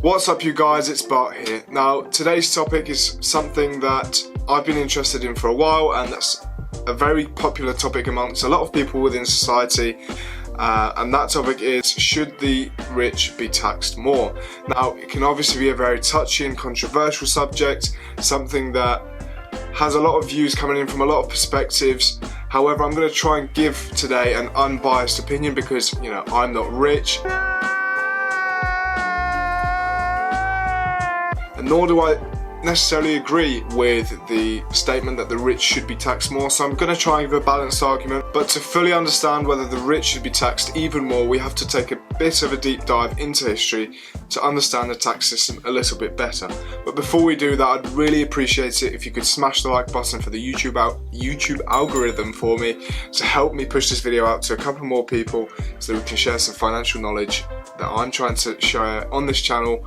What's up you guys, it's Bart here. Now today's topic is something that I've been interested in for a while, and that's a very popular topic amongst a lot of people within society, and that topic is, should the rich be taxed more? Now it can obviously be a very touchy and controversial subject, something that has a lot of views coming in from a lot of perspectives. However, I'm going to try and give today an unbiased opinion because, you know, I'm not rich. And nor do I necessarily agree with the statement that the rich should be taxed more, so I'm going to try and give a balanced argument. But to fully understand whether the rich should be taxed even more, we have to take a bit of a deep dive into history to understand the tax system a little bit better. But before we do that, I'd really appreciate it if you could smash the like button for the YouTube algorithm for me, to help me push this video out to a couple more people so that we can share some financial knowledge that I'm trying to share on this channel,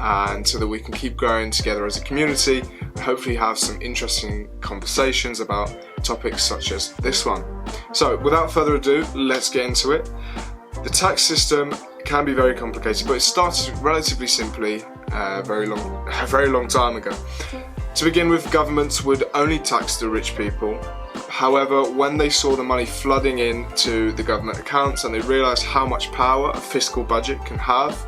and so that we can keep growing together as a community and hopefully have some interesting conversations about topics such as this one. So without further ado, let's get into it. The tax system can be very complicated, but it started relatively simply a very long time ago. To begin with, governments would only tax the rich people. However, when they saw the money flooding into the government accounts and they realised how much power a fiscal budget can have,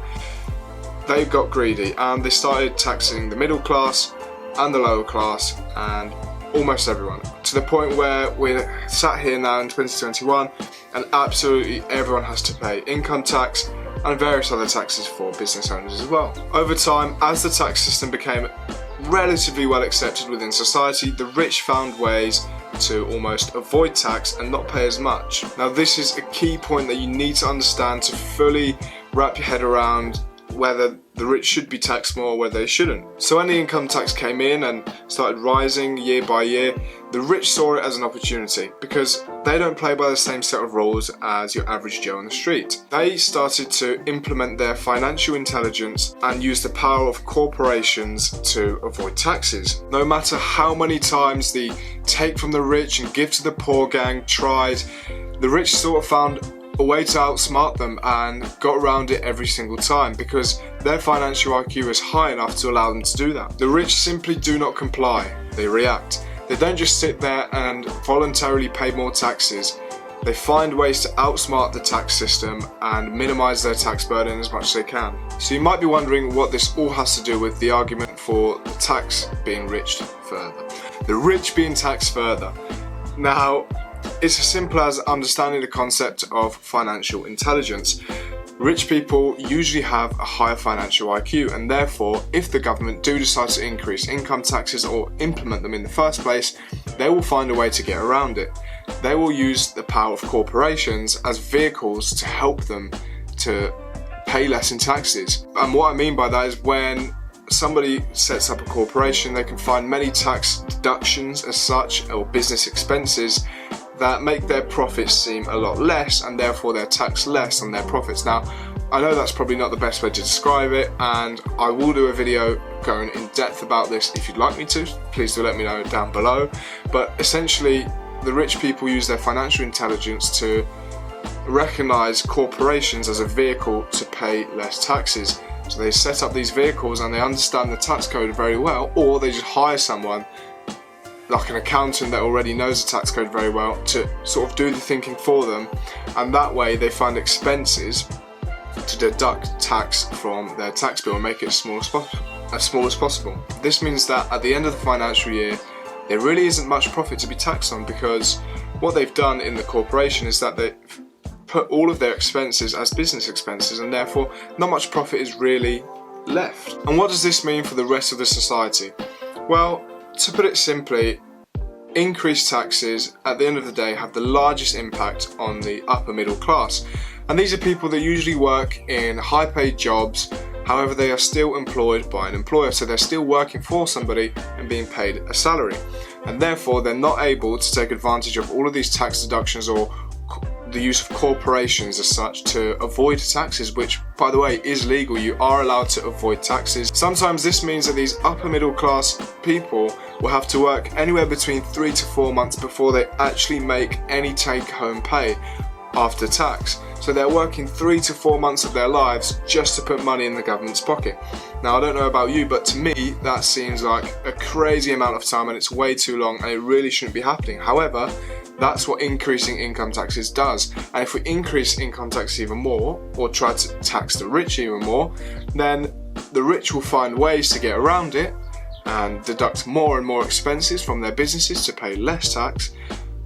they got greedy and they started taxing the middle class and the lower class and almost everyone, to the point where we're sat here now in 2021 and absolutely everyone has to pay income tax and various other taxes for business owners as well. Over time, as the tax system became relatively well accepted within society, the rich found ways to almost avoid tax and not pay as much. Now this is a key point that you need to understand to fully wrap your head around whether the rich should be taxed more or whether they shouldn't. So when the income tax came in and started rising year by year, the rich saw it as an opportunity because they don't play by the same set of rules as your average Joe on the street. They started to implement their financial intelligence and use the power of corporations to avoid taxes. No matter how many times the take from the rich and give to the poor gang tried, the rich sort of found a way to outsmart them and got around it every single time because their financial IQ is high enough to allow them to do that. The rich simply do not comply, they react. They don't just sit there and voluntarily pay more taxes. They find ways to outsmart the tax system and minimise their tax burden as much as they can. So you might be wondering what this all has to do with the argument for the tax being rich further. The rich being taxed further. Now, it's as simple as understanding the concept of financial intelligence. Rich people usually have a higher financial IQ, and therefore if the government do decide to increase income taxes or implement them in the first place, they will find a way to get around it. They will use the power of corporations as vehicles to help them to pay less in taxes. And what I mean by that is when somebody sets up a corporation, they can find many tax deductions as such, or business expenses, that make their profits seem a lot less and therefore they're taxed less on their profits. Now, I know that's probably not the best way to describe it, and I will do a video going in depth about this if you'd like me to. Please do let me know down below. But essentially, the rich people use their financial intelligence to recognise corporations as a vehicle to pay less taxes. So they set up these vehicles and they understand the tax code very well, or they just hire someone like an accountant that already knows the tax code very well to sort of do the thinking for them, and that way they find expenses to deduct tax from their tax bill and make it as small as possible. This means that at the end of the financial year there really isn't much profit to be taxed on, because what they've done in the corporation is that they put all of their expenses as business expenses, and therefore not much profit is really left. And what does this mean for the rest of the society? Well, to put it simply, increased taxes at the end of the day have the largest impact on the upper middle class. And these are people that usually work in high paid jobs, however they are still employed by an employer, so they're still working for somebody and being paid a salary. And therefore they're not able to take advantage of all of these tax deductions or the use of corporations as such to avoid taxes, which by the way is legal. You are allowed to avoid taxes. Sometimes this means that these upper middle class people will have to work anywhere between 3 to 4 months before they actually make any take home pay. after tax. So they're working 3 to 4 months of their lives just to put money in the government's pocket. Now, I don't know about you, but to me that seems like a crazy amount of time, and it's way too long, and it really shouldn't be happening. However, that's what increasing income taxes does. And if we increase income tax even more, or try to tax the rich even more, then the rich will find ways to get around it and deduct more and more expenses from their businesses to pay less tax.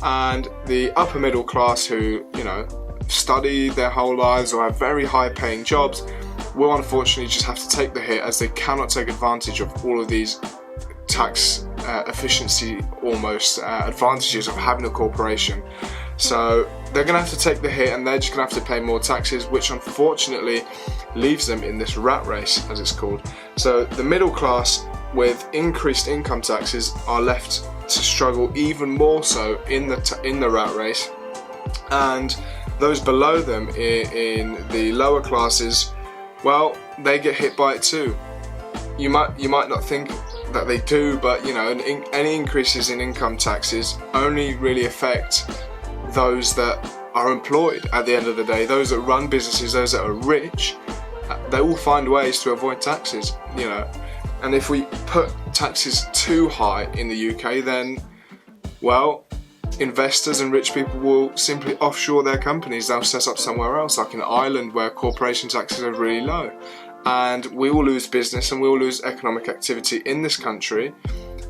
And the upper middle class who, study their whole lives or have very high paying jobs will unfortunately just have to take the hit, as they cannot take advantage of all of these tax efficiency advantages of having a corporation. So they're going to have to take the hit, and they're just going to have to pay more taxes, which unfortunately leaves them in this rat race, as it's called. So the middle class with increased income taxes are left to struggle even more so in the rat race, and those below them in the lower classes, well, they get hit by it too. You might not think that they do, but any increases in income taxes only really affect those that are employed at the end of the day. Those that run businesses, those that are rich, they will find ways to avoid taxes, and if we put taxes too high in the UK, then, well, investors and rich people will simply offshore their companies. They'll set up somewhere else, like in Ireland, where corporation taxes are really low, and we will lose business and we will lose economic activity in this country,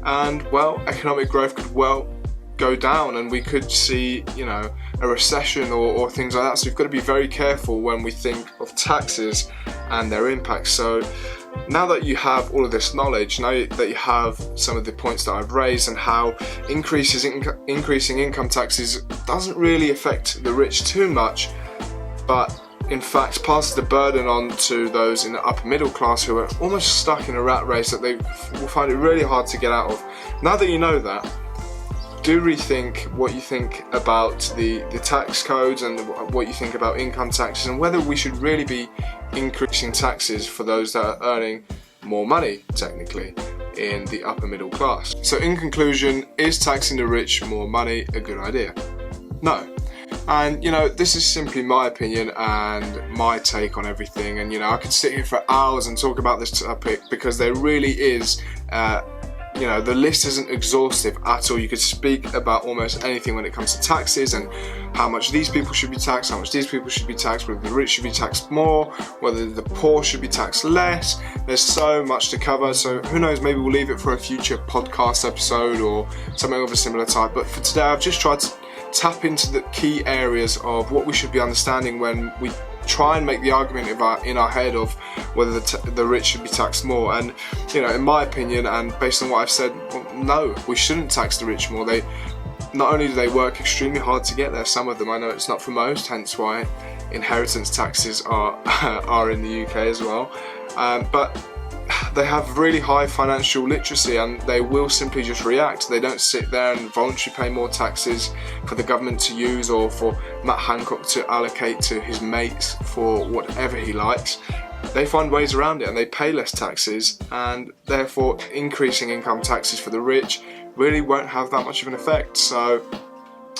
and, well, economic growth could go down, and we could see a recession or things like that. So we've got to be very careful when we think of taxes and their impacts. So now that you have all of this knowledge, now that you have some of the points that I've raised, and how increasing income taxes doesn't really affect the rich too much, but in fact passes the burden on to those in the upper middle class who are almost stuck in a rat race that they will find it really hard to get out of. Now that you know that, do rethink what you think about the tax codes and what you think about income taxes, and whether we should really be increasing taxes for those that are earning more money, technically, in the upper middle class. So in conclusion, is taxing the rich more money a good idea? No. And this is simply my opinion and my take on everything, and I could sit here for hours and talk about this topic, because there really is the list isn't exhaustive at all. You could speak about almost anything when it comes to taxes, and how much these people should be taxed, how much these people should be taxed, whether the rich should be taxed more, whether the poor should be taxed less. There's so much to cover, so who knows, maybe we'll leave it for a future podcast episode or something of a similar type. But for today, I've just tried to tap into the key areas of what we should be understanding when we try and make the argument in our head of whether the rich should be taxed more. And in my opinion, and based on what I've said, well, no, we shouldn't tax the rich more. Not only do they work extremely hard to get there, some of them, I know it's not for most, hence why inheritance taxes are in the UK as well, but they have really high financial literacy, and they will simply just react. They don't sit there and voluntarily pay more taxes for the government to use, or for Matt Hancock to allocate to his mates for whatever he likes. They find ways around it, and they pay less taxes, and therefore increasing income taxes for the rich really won't have that much of an effect. So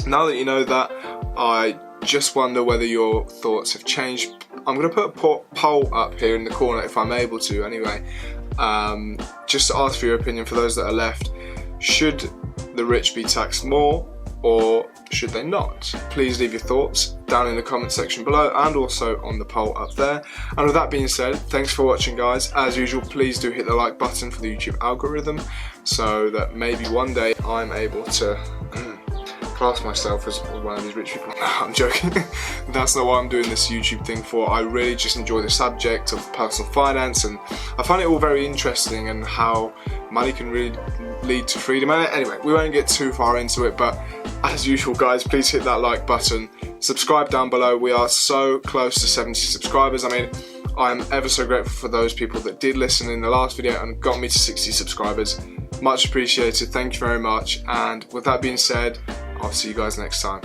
now that you know that, I just wonder whether your thoughts have changed. I'm going to put a poll up here in the corner, if I'm able to anyway, just to ask for your opinion for those that are left. Should the rich be taxed more, or should they not? Please leave your thoughts down in the comment section below, and also on the poll up there. And with that being said, thanks for watching, guys. As usual, please do hit the like button for the YouTube algorithm, so that maybe one day I'm able to class myself as one of these rich people. No, I'm joking. That's not what I'm doing this YouTube thing for. I really just enjoy the subject of personal finance, and I find it all very interesting, and how money can really lead to freedom. And anyway, we won't get too far into it, but as usual, guys, please hit that like button. Subscribe down below. We are so close to 70 subscribers. I mean, I'm ever so grateful for those people that did listen in the last video and got me to 60 subscribers. Much appreciated. Thank you very much. And with that being said, I'll see you guys next time.